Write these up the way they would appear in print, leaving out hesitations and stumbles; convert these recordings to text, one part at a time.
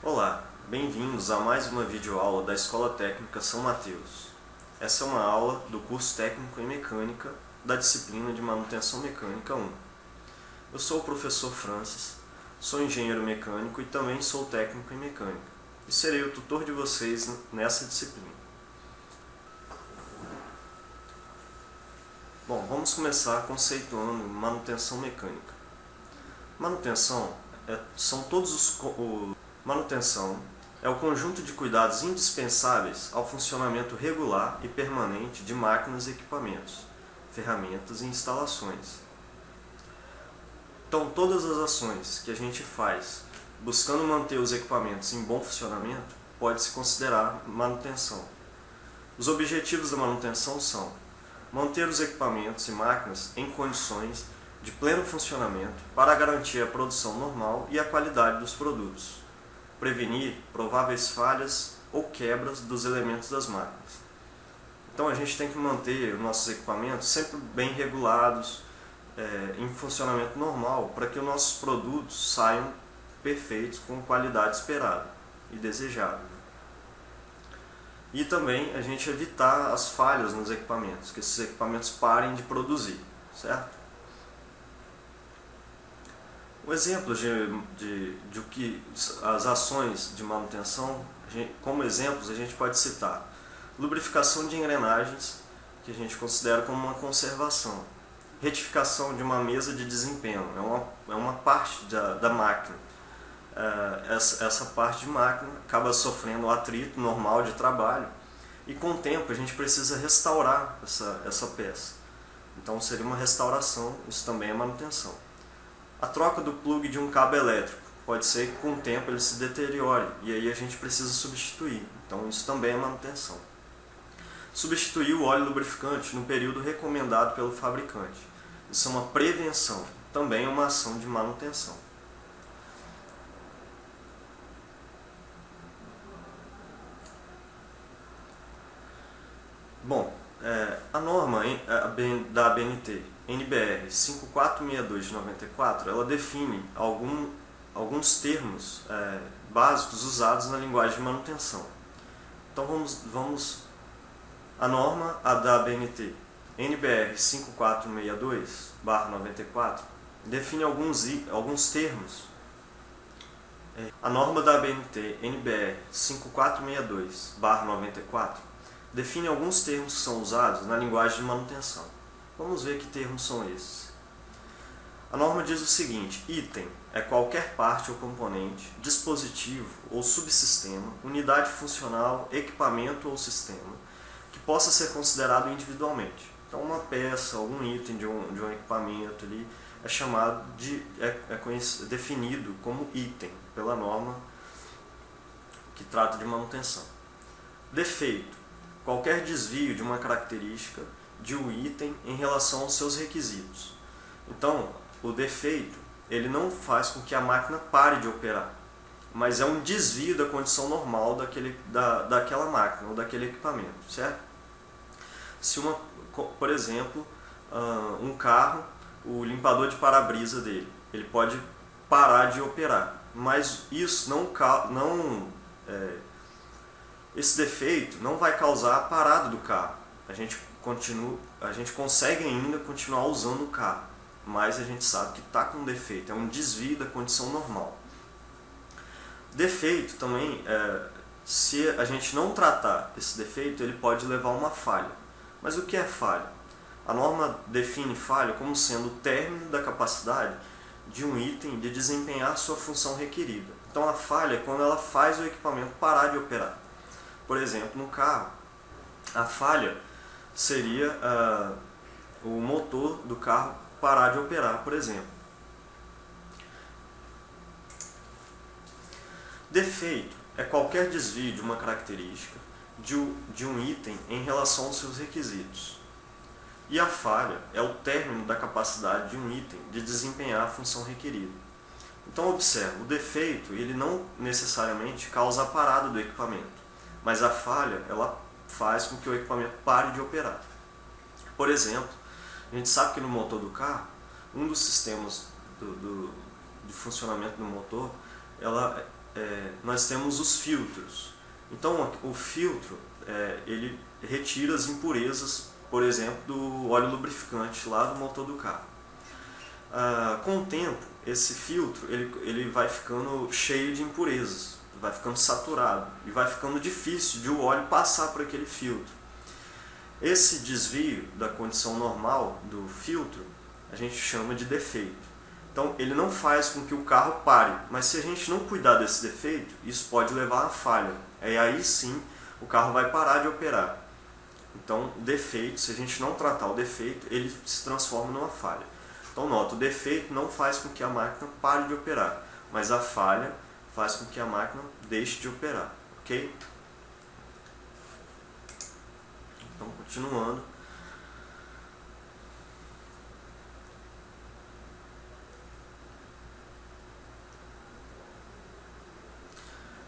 Olá, bem-vindos a mais uma videoaula da Escola Técnica São Mateus. Essa é uma aula do curso técnico em mecânica da disciplina de manutenção mecânica 1. Eu sou o professor Francis, sou engenheiro mecânico e também sou técnico em mecânica e serei o tutor de vocês nessa disciplina. Bom, vamos começar conceituando manutenção mecânica. Manutenção Manutenção é o conjunto de cuidados indispensáveis ao funcionamento regular e permanente de máquinas e equipamentos, ferramentas e instalações. Então, todas as ações que a gente faz buscando manter os equipamentos em bom funcionamento pode-se considerar manutenção. Os objetivos da manutenção são manter os equipamentos e máquinas em condições de pleno funcionamento para garantir a produção normal e a qualidade dos produtos, prevenir prováveis falhas ou quebras dos elementos das máquinas. Então a gente tem que manter os nossos equipamentos sempre bem regulados, em funcionamento normal, para que os nossos produtos saiam perfeitos com qualidade esperada e desejada. E também a gente evitar as falhas nos equipamentos, que esses equipamentos parem de produzir, certo? Um exemplo de que as ações de manutenção, como exemplos, a gente pode citar lubrificação de engrenagens, que a gente considera como uma conservação, retificação de uma mesa de desempenho, é uma parte da máquina. Essa parte de máquina acaba sofrendo o atrito normal de trabalho e com o tempo a gente precisa restaurar essa peça. Então seria uma restauração, isso também é manutenção. A troca do plug de um cabo elétrico, pode ser que com o tempo ele se deteriore e aí a gente precisa substituir, então isso também é manutenção. Substituir o óleo lubrificante no período recomendado pelo fabricante, isso é uma prevenção, também é uma ação de manutenção. Bom, a norma da ABNT, NBR 5462 de 94, ela define alguns termos básicos usados na linguagem de manutenção. Então a norma da ABNT, NBR 5462/94, define alguns termos. A norma da ABNT, NBR 5462/94, define alguns termos que são usados na linguagem de manutenção. Vamos ver que termos são esses. A norma diz o seguinte: item é qualquer parte ou componente, dispositivo ou subsistema, unidade funcional, equipamento ou sistema, que possa ser considerado individualmente. Então uma peça, algum item de um equipamento ali é chamado definido como item pela norma que trata de manutenção. Defeito: qualquer desvio de uma característica de um item em relação aos seus requisitos. Então, o defeito, ele não faz com que a máquina pare de operar, mas é um desvio da condição normal daquela máquina ou daquele equipamento, certo? Se por exemplo, um carro, o limpador de para-brisa dele, ele pode parar de operar, mas isso esse defeito não vai causar a parada do carro. A gente consegue ainda continuar usando o carro, mas a gente sabe que está com defeito, é um desvio da condição normal. Defeito também, se a gente não tratar esse defeito, ele pode levar a uma falha. Mas o que é falha? A norma define falha como sendo o término da capacidade de um item de desempenhar sua função requerida. Então a falha é quando ela faz o equipamento parar de operar. Por exemplo, no carro, a falha seria o motor do carro parar de operar, por exemplo. Defeito é qualquer desvio de uma característica de um item em relação aos seus requisitos. E a falha é o término da capacidade de um item de desempenhar a função requerida. Então observe, o defeito ele não necessariamente causa a parada do equipamento, mas a falha ela faz com que o equipamento pare de operar. Por exemplo, a gente sabe que no motor do carro, um dos sistemas de funcionamento do motor, nós temos os filtros. Então o filtro ele retira as impurezas, por exemplo, do óleo lubrificante lá do motor do carro. Com o tempo, esse filtro ele vai ficando cheio de impurezas, vai ficando saturado e vai ficando difícil de o óleo passar por aquele filtro. Esse desvio da condição normal do filtro a gente chama de defeito. Então ele não faz com que o carro pare, mas se a gente não cuidar desse defeito, isso pode levar a falha. Aí sim o carro vai parar de operar. Então defeito, se a gente não tratar o defeito, ele se transforma numa falha. Então nota, o defeito não faz com que a máquina pare de operar, mas a falha faz com que a máquina deixe de operar, ok? Então continuando.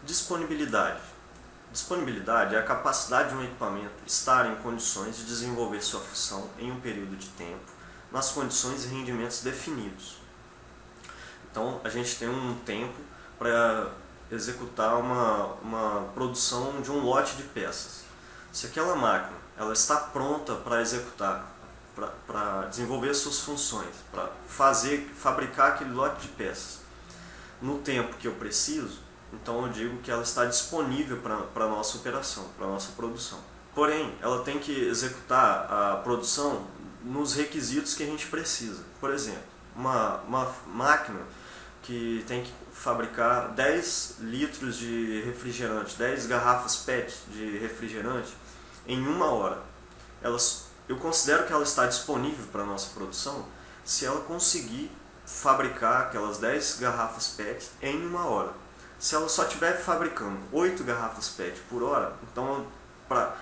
Disponibilidade. Disponibilidade é a capacidade de um equipamento estar em condições de desenvolver sua função em um período de tempo, nas condições e rendimentos definidos. Então a gente tem um tempo para executar uma produção de um lote de peças. Se aquela máquina ela está pronta para executar, para desenvolver suas funções, para fabricar aquele lote de peças no tempo que eu preciso, então eu digo que ela está disponível para a nossa operação, para a nossa produção. Porém, ela tem que executar a produção nos requisitos que a gente precisa. Por exemplo, uma máquina que tem que fabricar 10 litros de refrigerante, 10 garrafas PET de refrigerante em 1 hora. Eu considero que ela está disponível para a nossa produção se ela conseguir fabricar aquelas 10 garrafas PET em 1 hora. Se ela só estiver fabricando 8 garrafas PET por hora, então para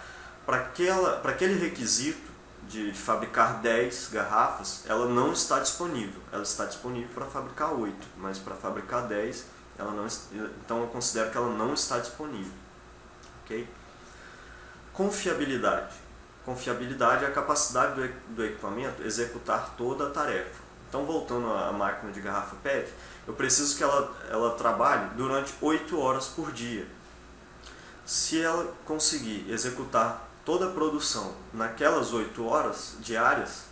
aquele requisito de fabricar 10 garrafas, ela não está disponível. Ela está disponível para fabricar 8, mas para fabricar 10, ela não, então eu considero que ela não está disponível. Okay? Confiabilidade. Confiabilidade é a capacidade do equipamento executar toda a tarefa. Então, voltando à máquina de garrafa PET, eu preciso que ela trabalhe durante 8 horas por dia. Se ela conseguir executar toda a produção naquelas 8 horas diárias,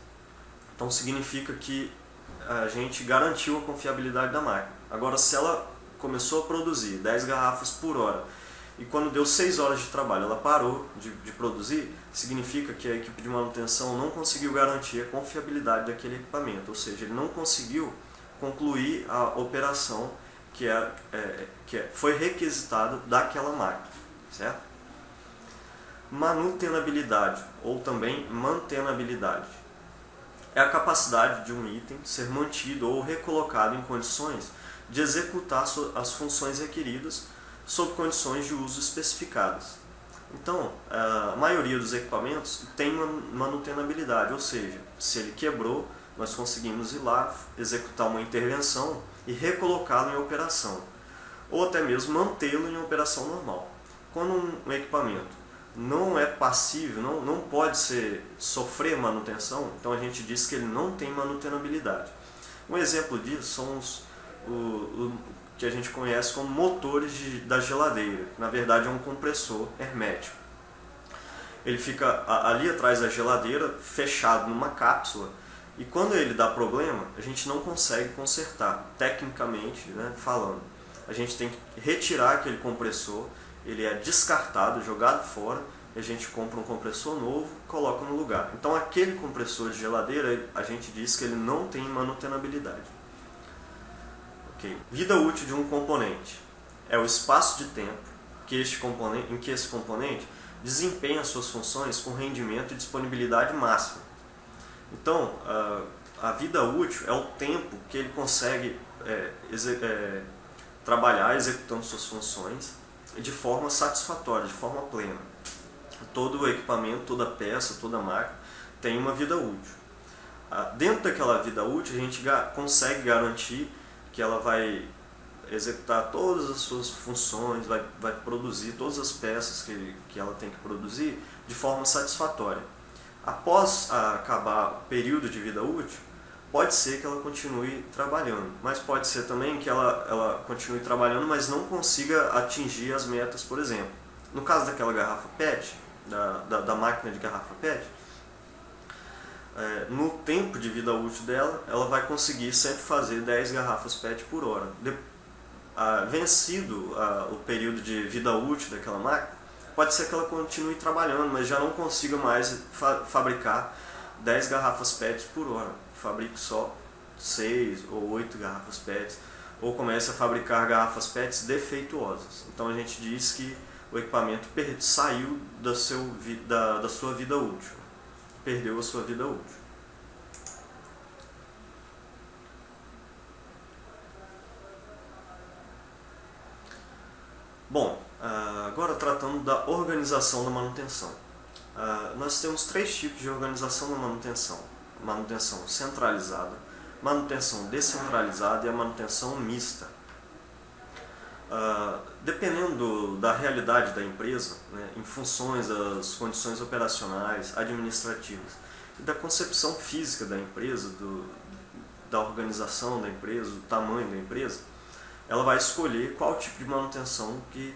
então significa que a gente garantiu a confiabilidade da máquina. Agora, se ela começou a produzir 10 garrafas por hora e quando deu 6 horas de trabalho ela parou de produzir, significa que a equipe de manutenção não conseguiu garantir a confiabilidade daquele equipamento, ou seja, ele não conseguiu concluir a operação que foi requisitada daquela máquina, certo? Manutenabilidade, ou também mantenabilidade, é a capacidade de um item ser mantido ou recolocado em condições de executar as funções requeridas sob condições de uso especificadas. Então, a maioria dos equipamentos tem manutenabilidade, ou seja, se ele quebrou, nós conseguimos ir lá, executar uma intervenção e recolocá-lo em operação, ou até mesmo mantê-lo em operação normal. Quando um equipamento não é passível, não pode sofrer manutenção, então a gente diz que ele não tem manutenabilidade. Um exemplo disso são o que a gente conhece como motores da geladeira, que na verdade é um compressor hermético. Ele fica ali atrás da geladeira, fechado numa cápsula, e quando ele dá problema, a gente não consegue consertar, tecnicamente, né, falando. A gente tem que retirar aquele compressor, ele é descartado, jogado fora, e a gente compra um compressor novo e coloca no lugar. Então aquele compressor de geladeira, a gente diz que ele não tem manutenabilidade. Okay. Vida útil de um componente é o espaço de tempo em que esse componente desempenha suas funções com rendimento e disponibilidade máxima. Então, a vida útil é o tempo que ele consegue trabalhar executando suas funções de forma satisfatória, de forma plena. Todo o equipamento, toda peça, toda máquina tem uma vida útil. Dentro daquela vida útil, a gente consegue garantir que ela vai executar todas as suas funções, vai produzir todas as peças que ela tem que produzir de forma satisfatória. Após acabar o período de vida útil, pode ser que ela continue trabalhando, mas pode ser também que ela continue trabalhando, mas não consiga atingir as metas, por exemplo. No caso daquela garrafa PET, da máquina de garrafa PET, no tempo de vida útil dela, ela vai conseguir sempre fazer 10 garrafas PET por hora. Vencido o período de vida útil daquela máquina, pode ser que ela continue trabalhando, mas já não consiga mais fabricar 10 garrafas PET por hora. Fabrique só 6 ou 8 garrafas PET, ou comece a fabricar garrafas PET defeituosas. Então a gente diz que o equipamento saiu da sua vida útil, perdeu a sua vida útil. Bom, agora tratando da organização da manutenção. Nós temos 3 tipos de organização da manutenção. Manutenção centralizada, manutenção descentralizada e a manutenção mista. Dependendo da realidade da empresa, né, em funções das condições operacionais, administrativas e da concepção física da empresa, da organização da empresa, do tamanho da empresa, ela vai escolher qual tipo de manutenção que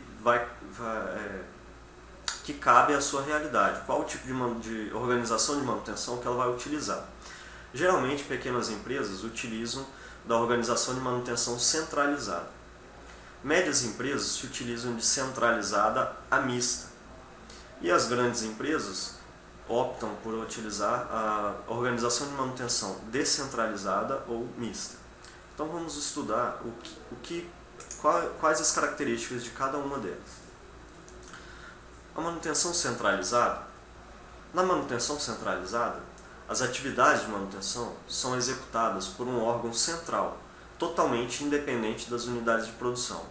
cabe à sua realidade, qual tipo de organização de manutenção que ela vai utilizar. Geralmente, pequenas empresas utilizam da organização de manutenção centralizada. Médias empresas se utilizam de centralizada a mista. E as grandes empresas optam por utilizar a organização de manutenção descentralizada ou mista. Então vamos estudar quais as características de cada uma delas. A manutenção centralizada. Na manutenção centralizada, as atividades de manutenção são executadas por um órgão central, totalmente independente das unidades de produção.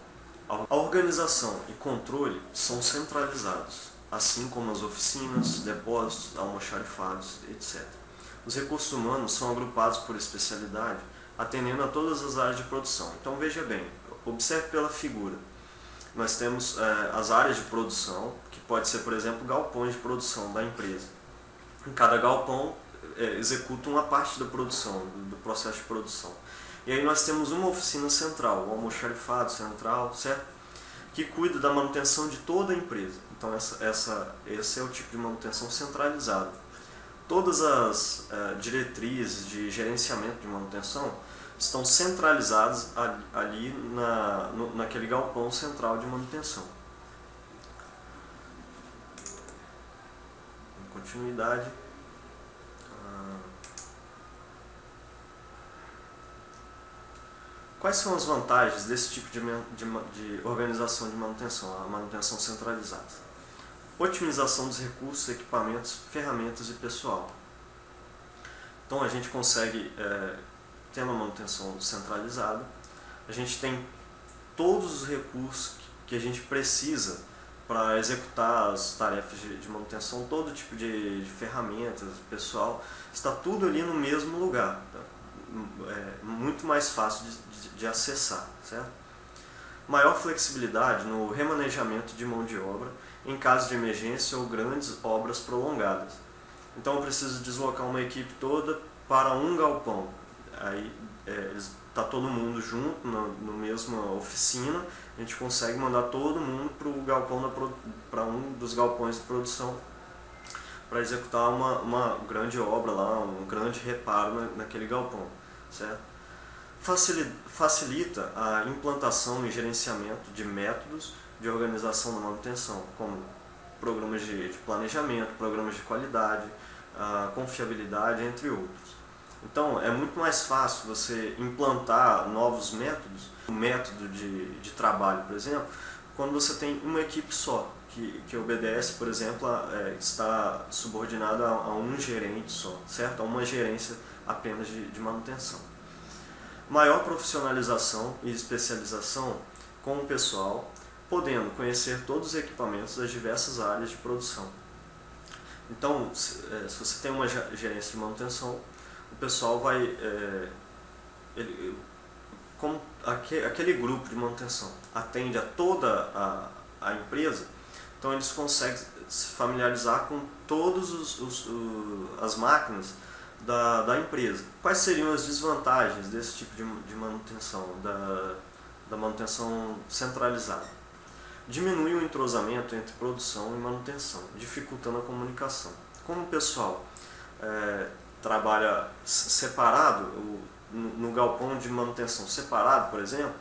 A organização e controle são centralizados, assim como as oficinas, depósitos, almoxarifados, etc. Os recursos humanos são agrupados por especialidade, atendendo a todas as áreas de produção. Então veja bem, observe pela figura. Nós temos as áreas de produção, que pode ser, por exemplo, galpões de produção da empresa. Em cada galpão executa uma parte da produção, do processo de produção. E aí nós temos uma oficina central, o almoxarifado central, certo? Que cuida da manutenção de toda a empresa. Então esse é o tipo de manutenção centralizada. Todas as diretrizes de gerenciamento de manutenção estão centralizadas ali naquele galpão central de manutenção. Em continuidade, quais são as vantagens desse tipo de organização de manutenção, a manutenção centralizada? Otimização dos recursos, equipamentos, ferramentas e pessoal. Então a gente consegue, tendo a manutenção centralizada, a gente tem todos os recursos que a gente precisa para executar as tarefas de manutenção, todo tipo de ferramentas, pessoal, está tudo ali no mesmo lugar. Tá? Muito mais fácil de acessar, certo? Maior flexibilidade no remanejamento de mão de obra em caso de emergência ou grandes obras prolongadas. Então eu preciso deslocar uma equipe toda para um galpão. Aí está todo mundo junto na mesma oficina, a gente consegue mandar todo mundo para um dos galpões de produção para executar uma grande obra lá, um grande reparo naquele galpão, certo? Facilita a implantação e gerenciamento de métodos de organização da manutenção, como programas de planejamento, programas de qualidade, confiabilidade, entre outros. Então é muito mais fácil você implantar novos métodos, o método de trabalho, por exemplo, quando você tem uma equipe só, que obedece, por exemplo, está subordinada a um gerente só, certo? A uma gerência apenas de manutenção. Maior profissionalização e especialização com o pessoal, podendo conhecer todos os equipamentos das diversas áreas de produção. Então, se você tem uma gerência de manutenção, o pessoal vai, como aquele grupo de manutenção atende a toda a empresa, então eles conseguem se familiarizar com todas as máquinas da empresa. Quais seriam as desvantagens desse tipo de manutenção, da manutenção centralizada? Diminui o entrosamento entre produção e manutenção, dificultando a comunicação. Como o pessoal trabalha separado, no galpão de manutenção separado, por exemplo,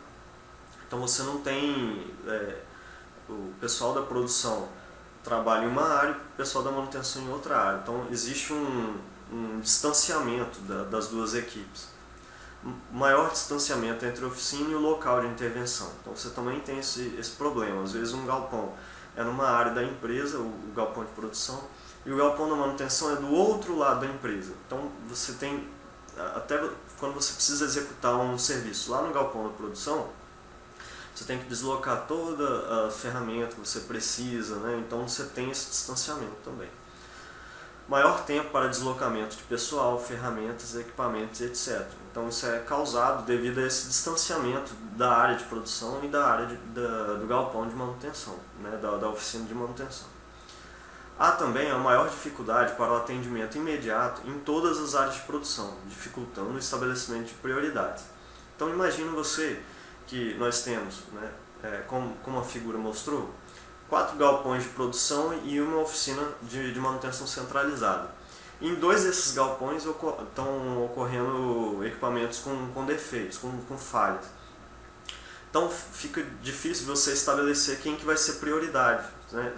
então você não tem o pessoal da produção trabalha em uma área e o pessoal da manutenção em outra área. Então existe um distanciamento das duas equipes. Maior distanciamento entre a oficina e o local de intervenção. Então você também tem esse problema. Às vezes um galpão é numa área da empresa, o galpão de produção, e o galpão da manutenção é do outro lado da empresa. Então você tem, até quando você precisa executar um serviço lá no galpão da produção, você tem que deslocar toda a ferramenta que você precisa, né? Então você tem esse distanciamento também. Maior tempo para deslocamento de pessoal, ferramentas, equipamentos, etc. Então isso é causado devido a esse distanciamento da área de produção e da área do galpão de manutenção, né? da oficina de manutenção. Há também a maior dificuldade para o atendimento imediato em todas as áreas de produção, dificultando o estabelecimento de prioridades. Então imagine você que nós temos, né, como a figura mostrou, 4 galpões de produção e uma oficina de manutenção centralizada. Em 2 desses galpões estão ocorrendo equipamentos com defeitos, com falhas. Então fica difícil você estabelecer quem que vai ser prioridade, né,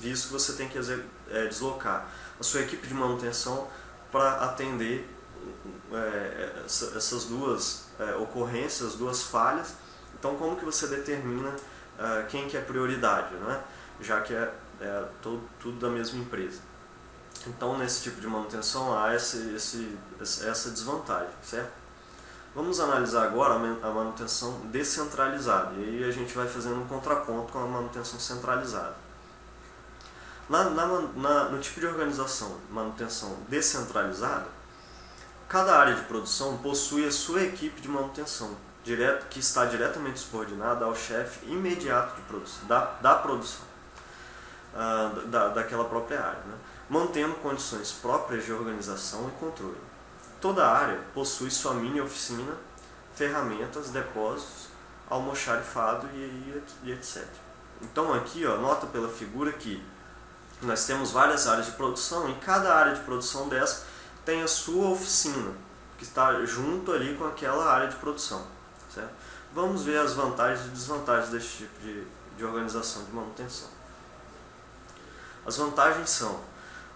visto que você tem que deslocar a sua equipe de manutenção para atender essas duas ocorrências, 2 falhas. Então como que você determina quem que é prioridade, né? Já que é tudo da mesma empresa. Então nesse tipo de manutenção há essa desvantagem, certo? Vamos analisar agora a manutenção descentralizada, e aí a gente vai fazendo um contraponto com a manutenção centralizada. No tipo de organização, manutenção descentralizada, cada área de produção possui a sua equipe de manutenção, que está diretamente subordinada ao chefe imediato de produção, da produção, daquela própria área, né? Mantendo condições próprias de organização e controle. Toda área possui sua mini oficina, ferramentas, depósitos, almoxarifado e etc. Então aqui, nota pela figura que nós temos várias áreas de produção, e cada área de produção dessa tem a sua oficina, que está junto ali com aquela área de produção. Certo? Vamos ver as vantagens e desvantagens desse tipo de organização de manutenção. As vantagens são: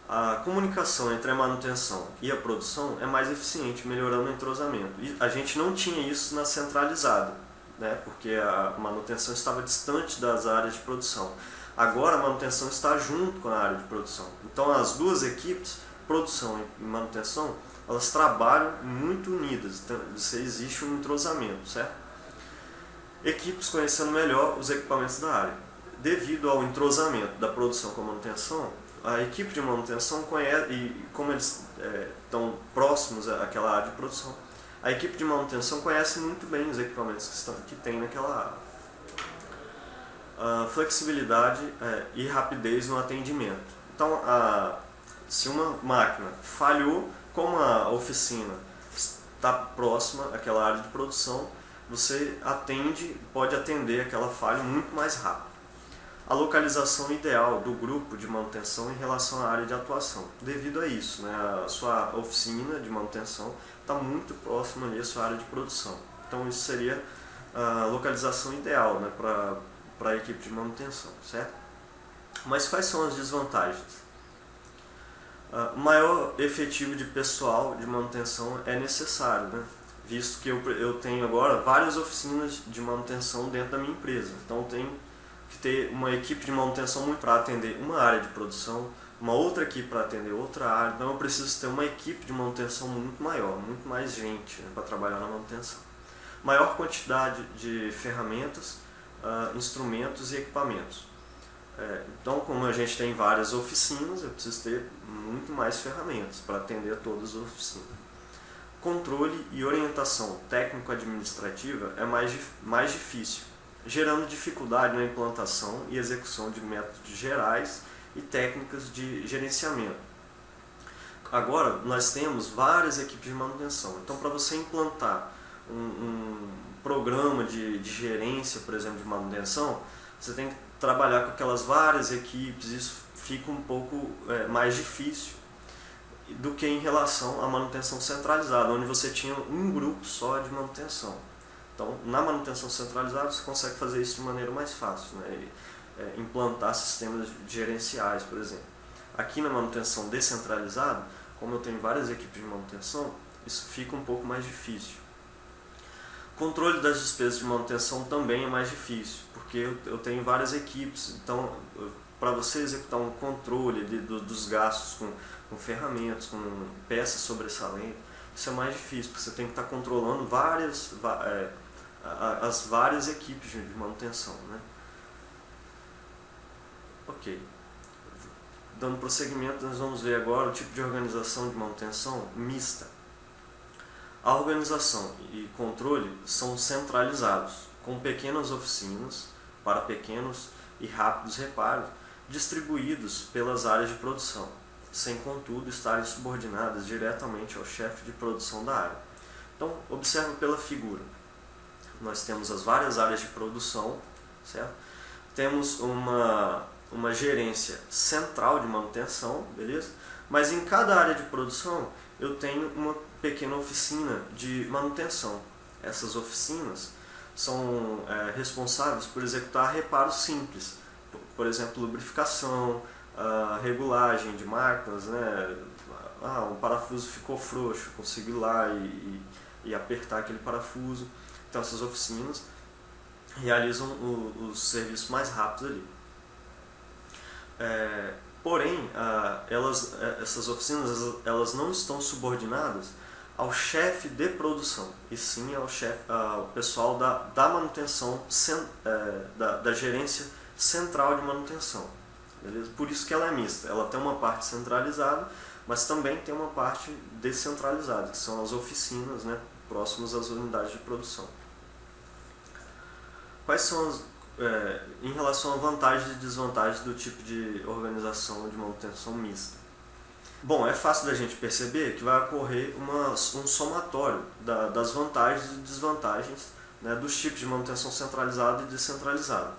a comunicação entre a manutenção e a produção é mais eficiente, melhorando o entrosamento. E a gente não tinha isso na centralizada, né? Porque a manutenção estava distante das áreas de produção. Agora a manutenção está junto com a área de produção. Então as duas equipes, produção e manutenção, elas trabalham muito unidas, então existe um entrosamento, certo? Equipes conhecendo melhor os equipamentos da área. Devido ao entrosamento da produção com a manutenção, a equipe de manutenção conhece, e como eles estão próximos àquela área de produção, a equipe de manutenção conhece muito bem os equipamentos que tem naquela área. Flexibilidade e rapidez no atendimento. Então, se uma máquina falhou, como a oficina está próxima àquela área de produção, você pode atender aquela falha muito mais rápido. A localização ideal do grupo de manutenção em relação à área de atuação. Devido a isso, né, a sua oficina de manutenção está muito próxima ali à sua área de produção. Então isso seria a localização ideal, né, para a equipe de manutenção, certo? Mas quais são as desvantagens? Maior efetivo de pessoal de manutenção é necessário, né? Visto que eu tenho agora várias oficinas de manutenção dentro da minha empresa. Então eu tenho que ter uma equipe de manutenção muito para atender uma área de produção, uma outra equipe para atender outra área. Então eu preciso ter uma equipe de manutenção muito maior, muito mais gente, né, para trabalhar na manutenção. Maior quantidade de ferramentas, instrumentos e equipamentos. Então, como a gente tem várias oficinas, eu preciso ter muito mais ferramentas para atender a todas as oficinas. Controle e orientação técnico-administrativa é mais difícil, gerando dificuldade na implantação e execução de métodos gerais e técnicas de gerenciamento, Agora, nós temos várias equipes de manutenção. Então, para você implantar um programa de gerência, por exemplo, de manutenção, você tem que trabalhar com aquelas várias equipes. Isso fica um pouco mais difícil do que em relação à manutenção centralizada, onde você tinha um grupo só de manutenção. Então, na manutenção centralizada, você consegue fazer isso de maneira mais fácil, né? Implantar sistemas gerenciais, por exemplo. Aqui na manutenção descentralizada, como eu tenho várias equipes de manutenção, isso fica um pouco mais difícil. Controle das despesas de manutenção também é mais difícil, porque eu tenho várias equipes. Então, para você executar um controle dos gastos com ferramentas, com peças sobressalentes, isso é mais difícil, porque você tem que estar controlando as várias equipes de manutenção, né? Ok. Dando prosseguimento, nós vamos ver agora o tipo de organização de manutenção mista. A organização e controle são centralizados, com pequenas oficinas para pequenos e rápidos reparos, distribuídos pelas áreas de produção, sem contudo estarem subordinadas diretamente ao chefe de produção da área. Então, observe pela figura. Nós temos as várias áreas de produção, certo? Temos uma gerência central de manutenção, beleza? Mas em cada área de produção eu tenho uma pequena oficina de manutenção. Essas oficinas são responsáveis por executar reparos simples, por exemplo, lubrificação, regulagem de máquinas, né? Um parafuso ficou frouxo, consigo ir lá e apertar aquele parafuso. Então essas oficinas realizam os serviços mais rápidos ali. Porém, essas oficinas elas não estão subordinadas ao chefe de produção, e sim ao pessoal da manutenção, da gerência central de manutenção. Beleza? Por isso que ela é mista. Ela tem uma parte centralizada, mas também tem uma parte descentralizada, que são as oficinas, né, próximas às unidades de produção. Quais são em relação a vantagens e desvantagens do tipo de organização de manutenção mista? Bom, é fácil da gente perceber que vai ocorrer um somatório das vantagens e desvantagens, né, dos tipos de manutenção centralizada e descentralizada.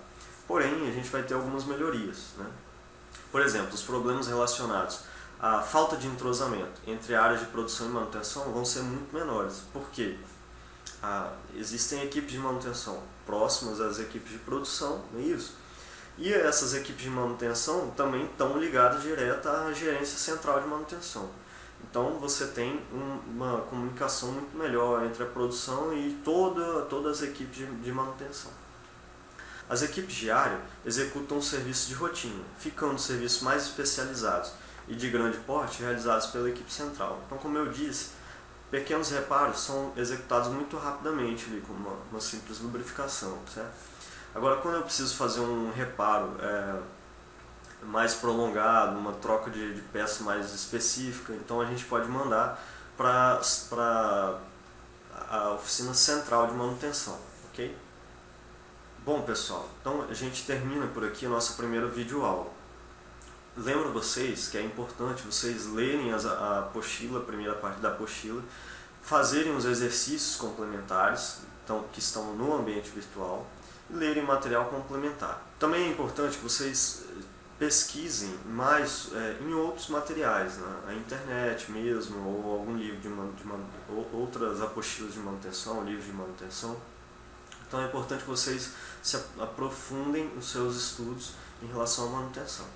Porém, a gente vai ter algumas melhorias, né? Por exemplo, os problemas relacionados à falta de entrosamento entre áreas de produção e manutenção vão ser muito menores. Por quê? Existem equipes de manutenção próximas às equipes de produção, não é isso? E essas equipes de manutenção também estão ligadas direto à gerência central de manutenção. Então você tem uma comunicação muito melhor entre a produção e todas as equipes de manutenção. As equipes de área executam serviços de rotina, ficando serviços mais especializados e de grande porte realizados pela equipe central. Então, como eu disse, pequenos reparos são executados muito rapidamente, ali, com uma simples lubrificação, certo? Agora, quando eu preciso fazer um reparo mais prolongado, uma troca de peça mais específica, então a gente pode mandar para a oficina central de manutenção, ok? Bom, pessoal, então a gente termina por aqui a nossa primeira videoaula. Lembro vocês que é importante vocês lerem a apostila, a primeira parte da apostila, fazerem os exercícios complementares que estão no ambiente virtual e lerem material complementar. Também é importante que vocês pesquisem mais em outros materiais, na internet mesmo, ou algum livro outras apostilas de manutenção, livros de manutenção. Então é importante que vocês se aprofundem nos seus estudos em relação à manutenção.